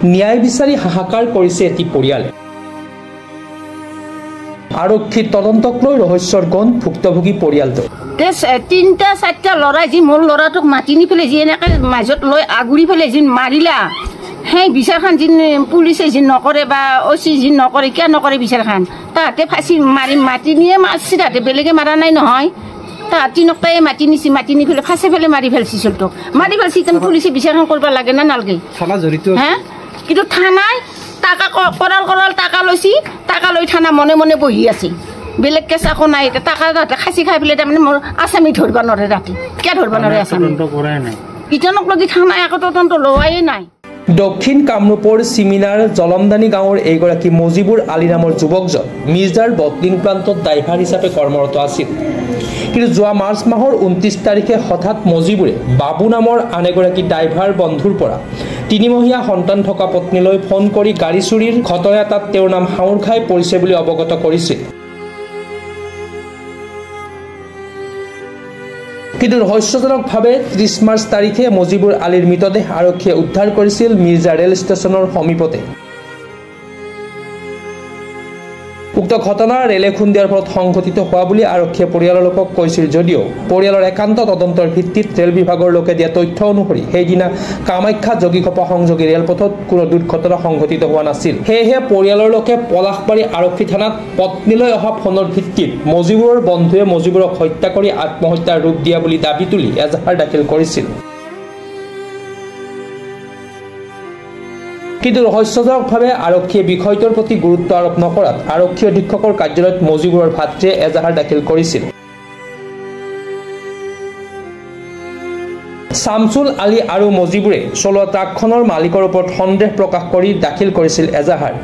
ন্যায় বিচাৰি হাহাকাৰ কৰিছে এটি পৰিয়ালে। আৰক্ষীৰ তদন্তক লৈ ৰহস্যৰ গন্ধ ভুক্তভোগী পৰিয়ালটো। তিনিটা চাৰিটা ল'ৰাই যি মোৰ ল'ৰাটোক মাতি নি পেলাই যি এনেকৈ মাজত লৈ আগুৰি পেলাই যি মাৰিলা, সেই বিচাৰখন যি পুলিচে যি নকৰে বা অচি যি নকৰে, কিয় নকৰে বিচাৰখন? তাহাঁতে ফাঁচি মাতি নিয়ে মাৰিছে, তাহাঁতে বেলেগে মাৰা নাই নহয়। তাহাঁতি নকটাই মাতি নিছে, মাতি নি পেলাই ফাঁচি পেলাই মাৰি ফেলছি চলটোক, মাৰি ফেলছি। তেনে পুলিচে বিচাৰখন কৰিব লাগে না নালাগে? হে, কিন্তু থানাই টাকা কৰাল টাকা লৈছি, টাকা লৈ থানা মনে মনে বহি আছে, বেলেগ কেছ একো নাই। টাকা তাহাঁতে খাচি খাই পেলাই তাৰমানে মোৰ আসামি ধৰিব নোৱাৰে, ৰাতি কিয় ধৰিব নোৱাৰে আসামি? ইজনক লগি থানাই একো তদন্ত লোৱাই নাই। দক্ষিণ কামৰূপৰ চিমিনাৰ জলমদানী গাঁৱৰ এইগৰাকী মজিবুৰ আলী নামৰ যুৱকজন মিৰ্জাৰ বটলিং প্লাণ্টত ড্ৰাইভাৰ হিচাপে কৰ্মৰত আছিল। কিন্তু যোৱা মাৰ্চ মাহৰ 29 তাৰিখে হঠাৎ মজিবুৰে বাবু নামৰ আন এগৰাকী ড্ৰাইভাৰ বন্ধুৰ পৰা 3মহীয়া সন্তান থকা পত্নীলৈ ফোন কৰি গাড়ী চুৰিৰ ঘটনা এটাত তেওঁৰ নাম সাউৰ খাই পৰিছে বুলি অৱগত কৰিছিল। কিন্তু ৰহস্যজনকভাৱে 30 মাৰ্চ তাৰিখে মজিবুৰ আলীৰ মৃতদেহ আৰক্ষীয়ে উদ্ধাৰ কৰিছিল মিৰ্জা ৰেল ষ্টেচনৰ সমীপতে। উক্ত ঘটনা ৰেলে খুন্দিয়াৰ ফলত সংঘটিত হোৱা বুলি আৰক্ষীয়ে পৰিয়ালৰ লোকক কৈছিল যদিও পৰিয়ালৰ একান্ত তদন্তৰ ভিত্তিত ৰেল বিভাগৰ লোকে দিয়া তথ্য অনুসৰি সেইদিনা কামাখ্যা যোগীঘোপা সংযোগী ৰেলপথত কোনো দুৰ্ঘটনা সংঘটিত হোৱা নাছিল। সেয়েহে পৰিয়ালৰ লোকে পলাশবাৰী আৰক্ষী থানাত পত্নীলৈ অহা ফোনৰ ভিত্তিত মজিবুৰৰ বন্ধুৱে মজিবুৰক হত্যা কৰি আত্মহত্যাৰ ৰূপ দিয়া বুলি দাবী তুলি এজাহাৰ দাখিল কৰিছিল। কিন্তু ৰহস্যজনকভাৱে আৰক্ষীয়ে বিষয়টোৰ প্ৰতি গুৰুত্ব আৰোপ নকৰাত আৰক্ষী অধীক্ষকৰ কাৰ্যালয়ত মজিবুৰৰ ভাতৃয়ে এজাহাৰ দাখিল কৰিছিল। শামছুল আলী আৰু মজিবুৰে চলোৱা ট্ৰাকখনৰ মালিকৰ ওপৰত সন্দেহ প্ৰকাশ কৰি দাখিল কৰিছিল এজাহাৰ।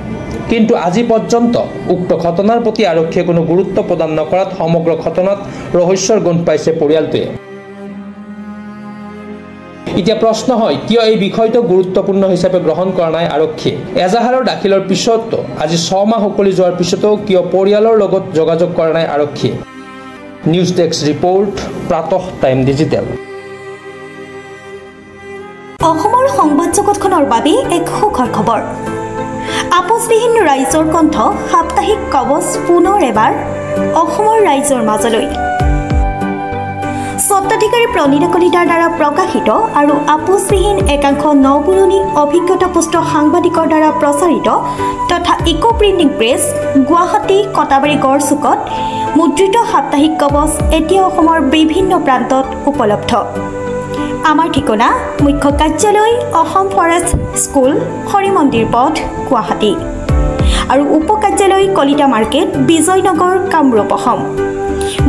কিন্তু আজি পৰ্যন্ত উক্ত ঘটনাৰ প্ৰতি আৰক্ষীয়ে কোনো গুৰুত্ব প্ৰদান নকৰাত সমগ্ৰ ঘটনাত ৰহস্যৰ গোন্ধ পাইছে পৰিয়ালটোৱে। এতিয়া প্ৰশ্ন হয়, কিয় এই বিষয়টো গুৰুত্বপূৰ্ণ হিচাপে গ্ৰহণ কৰা নাই আৰক্ষীয়ে? এজাহাৰৰ দাখিলৰ পিছতো আজি 6 মাহ উকলি যোৱাৰ পিছতো কিয় পৰিয়ালৰ লগত যোগাযোগ কৰা নাই আৰক্ষীয়ে? নিউজ ডেস্ক ৰিপৰ্ট, প্ৰাতঃ টাইম ডিজিটেল। অসমৰ সংবাদ জগতখনৰ বাবে এক সুখৰ খবৰ। আপোচবিহীন ৰাইজৰ কণ্ঠ সাপ্তাহিক কবচ পুনৰ এবাৰ অসমৰ ৰাইজৰ মাজলৈ। স্বত্বাধিকাৰী প্ৰণীতা কলিতাৰ দ্বাৰা প্ৰকাশিত আৰু আপোচবিহীন একাংশ নপুৰণি অভিজ্ঞতাপুষ্ট সাংবাদিকৰ দ্বাৰা প্ৰচাৰিত তথা eco printing press Guwahati Katabari গড়চুকত মুদ্ৰিত সাপ্তাহিক কবচ এতিয়া অসমৰ বিভিন্ন প্ৰান্তত উপলব্ধ। আমাৰ ঠিকনা মুখ্য কাৰ্যালয় অসম ফৰেষ্ট স্কুল হৰিমন্দিৰ পথ গুৱাহাটী আৰু উপ কাৰ্যালয় Kalita market Bijoynagar Kamrup Assam.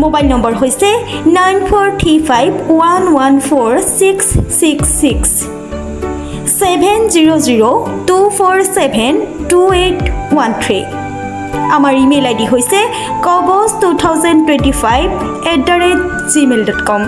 Mobile number হৈছে 9435114666 70024728813। আমাৰ ইমেইল আইডি হৈছে kobos2025@gmail.com।